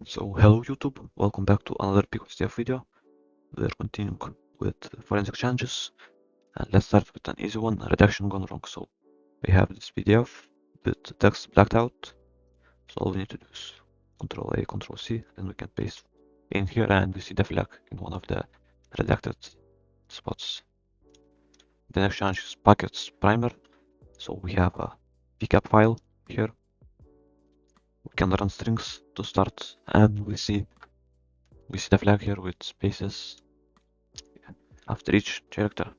So hello YouTube, welcome back to another picoCTF video. We're continuing with forensic changes, and let's start with an easy one, redaction gone wrong. So we have this PDF with the text blacked out. So all we need to do is Control A, Control C, then we can paste in here and we see the flag in one of the redacted spots. The next change is packets primer. So we have a pcap file here. We can run strings to start and we see the flag here with spaces after each character.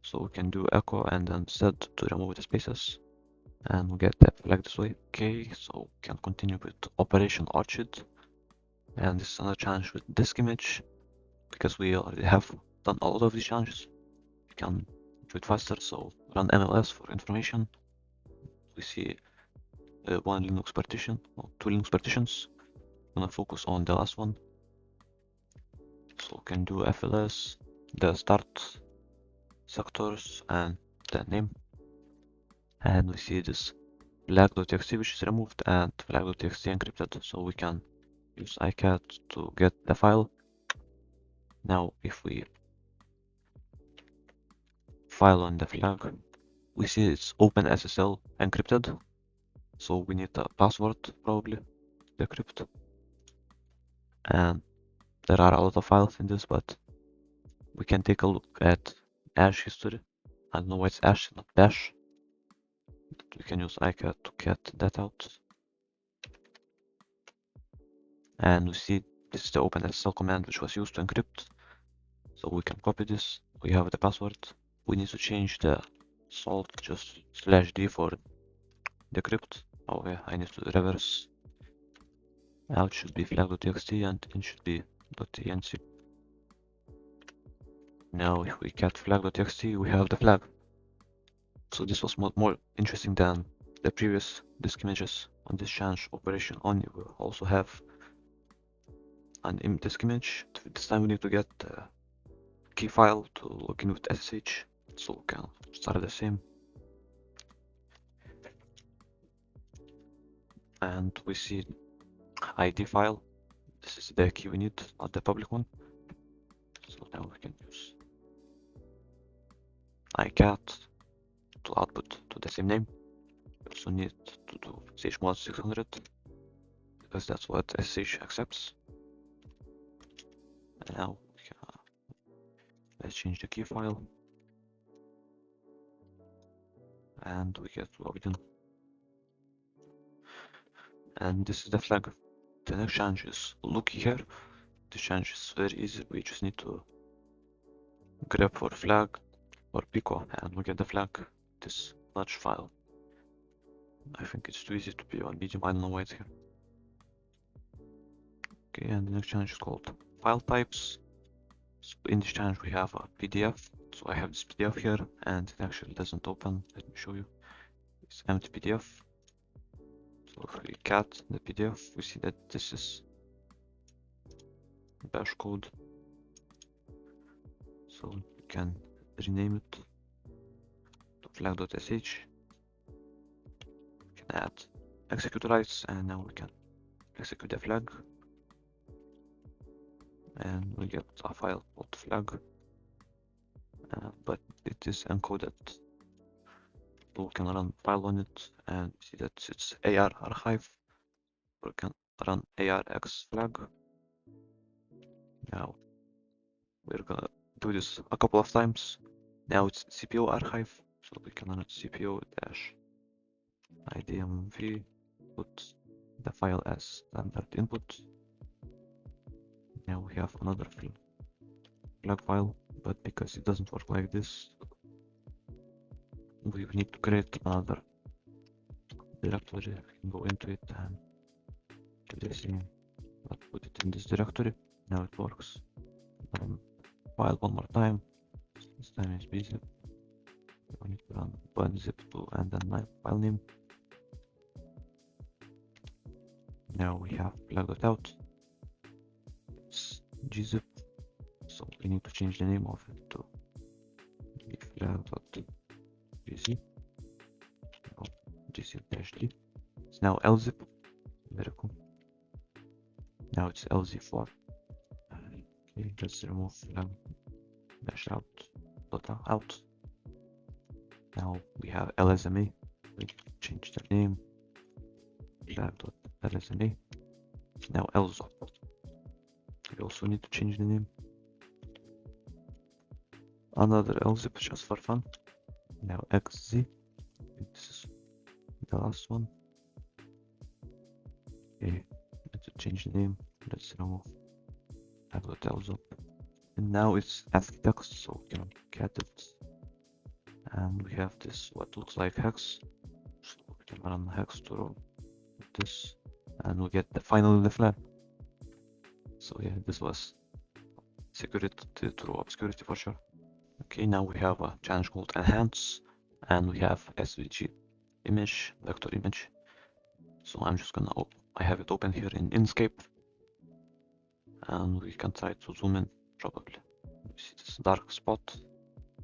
So we can do echo and then set to remove the spaces and we get the flag this way. Okay, so we can continue with operation orchid, and this is another challenge with disk image because we already have done a lot of these challenges. We can do it faster, so run MLS for information. We see one Linux partition, or two Linux partitions. I'm gonna focus on the last one. So we can do FLS, the start sectors and the name, and we see this flag.txt which is removed and flag.txt encrypted, so we can use icat to get the file. Now if we file on the flag, we see it's OpenSSL encrypted, so we need a password probably to decrypt. And there are a lot of files in this, but we can take a look at hash history. I don't know why it's hash, not bash. We can use icat to get that out. And we see this is the OpenSSL command which was used to encrypt. So we can copy this. We have the password. We need to change the salt just /d for decrypt. Oh yeah, I need to reverse. Out should be flag.txt and in should be .enc. Now if we cat flag.txt, we have the flag. So this was more interesting than the previous disk images. On this change operation only, we also have an disk image. This time we need to get the key file to log in with SSH, so we can start the same. And we see ID file. This is the key we need, not the public one. So now we can use icat to output to the same name. We also need to do chmod 600 because that's what SSH accepts. And now let's change the key file and we get logged in. And this is the flag. The next change is look here. The change is very easy. We just need to grep for flag or pico and we get the flag, this large file. I think it's too easy to be on medium, I don't know why it's here. Okay, and the next challenge is called file types. So in this challenge we have a PDF. So I have this PDF here and it actually doesn't open. Let me show you. It's empty PDF. So if we cat the PDF, we see that this is bash code. So we can rename it to flag.sh. We can add execute rights and now we can execute the flag. And we get a file called flag, but it is encoded. We can run file on it and see that it's AR archive. We can run ARX flag. Now we're gonna do this a couple of times. Now it's CPO archive, so we can run it CPO -idmv, put the file as standard input. Now we have another flag file, but because it doesn't work like this, we need to create another directory. We can go into it and do the same, but put it in this directory. Now it works. File one more time. This time is bzip. We need to run zip2 and then my file name. Now we have flag.out. It's gzip, so we need to change the name of it to flag.gz. gzip-d. It's now lzip. Very cool. Now it's LZ4. Okay, let's remove dash out dot out. Now we have LSMA. We change the name flag.lsma. Now LZOP. We also need to change the name. Another LZIP just for fun. Now XZ. This is the last one. Okay, let's change the name. Let's remove flag.lzop. And now it's ASCII text, so we can cat it. And we have this what looks like hex. So we can run hex to row this, and we get finally the flag. So yeah, this was security through obscurity for sure. Okay, now we have a challenge called enhance, and we have SVG image, vector image. So I'm just gonna I have it open here in Inkscape, and we can try to zoom in probably. You see this dark spot,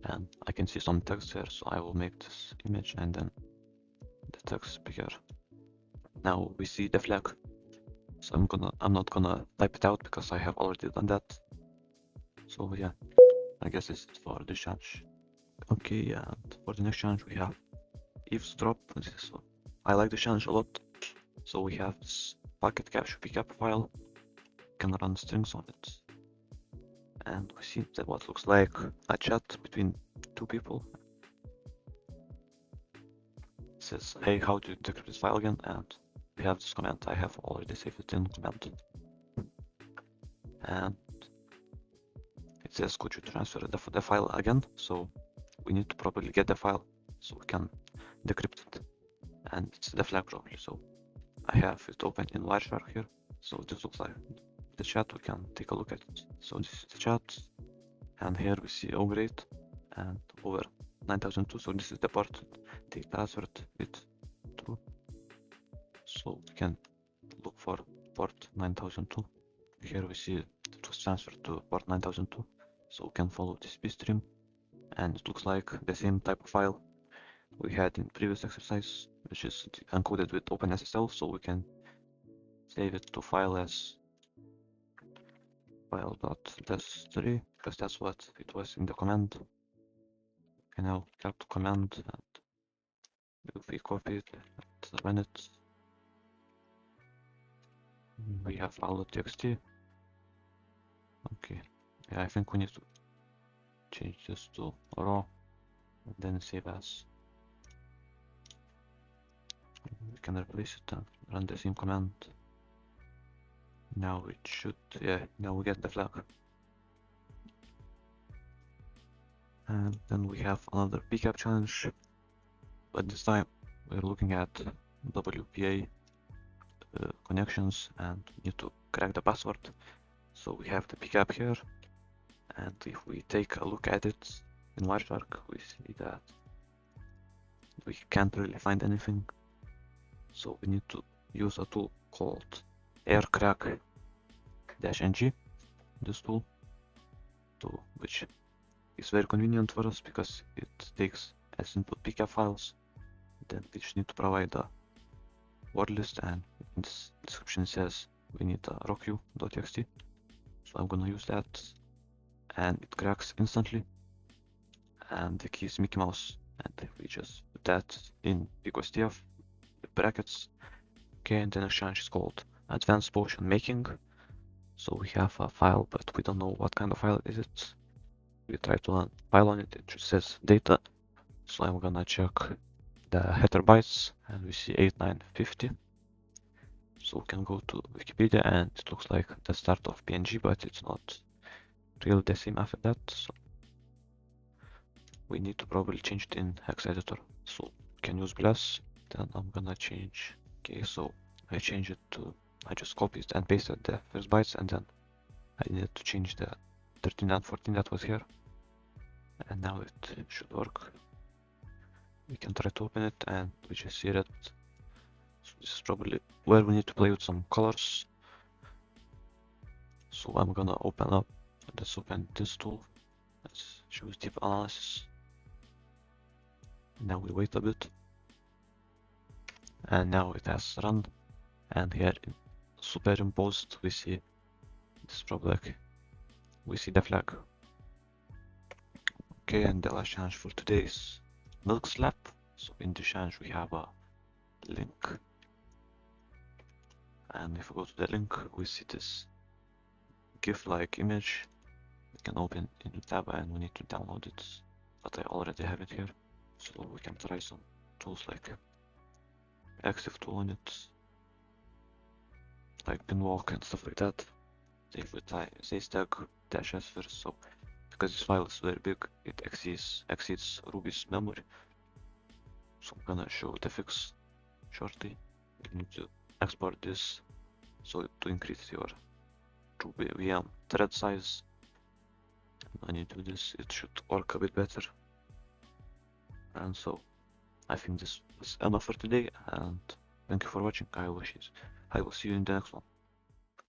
and I can see some text here, so I will make this image and then the text bigger. Now we see the flag. So I'm not gonna type it out because I have already done that. So yeah, I guess this is for the challenge. Okay, and for the next challenge we have eavesdrop. I like the challenge a lot. So we have this packet capture pcap file. We can run strings on it, and we see that what looks like a chat between two people. It says, hey, how do you decrypt this file again? And we have this command. I have already saved it in command. And it says, could you transfer the file again? So we need to properly get the file so we can decrypt it. And it's the flag probably. So I have it open in Wireshark here. So this looks like the chat. We can take a look at it. So this is the chat. And here we see O grade and over 9002. So this is the port. Take password with true. So we can look for port 9002. Here we see it was transferred to port 9002. So we can follow this stream, and it looks like the same type of file we had in previous exercise, which is encoded with OpenSSL. So we can save it to file as file.des3 because that's what it was in the command. Okay, now cat command, and if we copy it and run it, we have file.txt. Okay, yeah, I think we need to change this to raw and then save as. We can replace it and run the same command. Now it should, yeah, now we get the flag. And then we have another pcap challenge, but this time we're looking at WPA connections and need to crack the password. So we have the pcap here, and if we take a look at it in Wireshark, we see that we can't really find anything. So we need to use a tool called aircrack-ng, this tool, which is very convenient for us because it takes as input pcap files. Then we just need to provide a word list, and in this description it says we need a rockq.txt. So I'm gonna use that, and it cracks instantly, and the key is Mickey Mouse, and if we just put that in picoCTF with brackets. Okay, and the next challenge is called advanced potion making. So we have a file, but we don't know what kind of file is it. We try to run file on it, it just says data. So I'm gonna check the header bytes, and we see 8950. So we can go to Wikipedia, and it looks like the start of PNG, but it's not really the same after that. So we need to probably change it in hex editor. So we can use bless. Then I'm gonna change. Okay, so I change it to, I just copied and pasted the first bytes, and then I needed to change the 13 and 14 that was here. And now it should work. We can try to open it, and we just see that. So this is probably where we need to play with some colors. So I'm gonna open up, let's open this tool. Let's choose deep analysis. Now we wait a bit. And now it has run. And here superimposed, we see this probably like we see the flag. Okay, and the last challenge for today is milk slap. So in the challenge we have a link, and if we go to the link, we see this GIF-like image. We can open in the tab, and we need to download it, but I already have it here, so we can try some tools like active tool on it, like pinwalk and stuff like that. If we type tag -s first, so because this file is very big, it exceeds Ruby's memory. So I'm gonna show the fix shortly. You need to export this so to increase your Ruby VM thread size. And when you do this, it should work a bit better. And so I think this was enough for today, and thank you for watching. I will see you in the next one.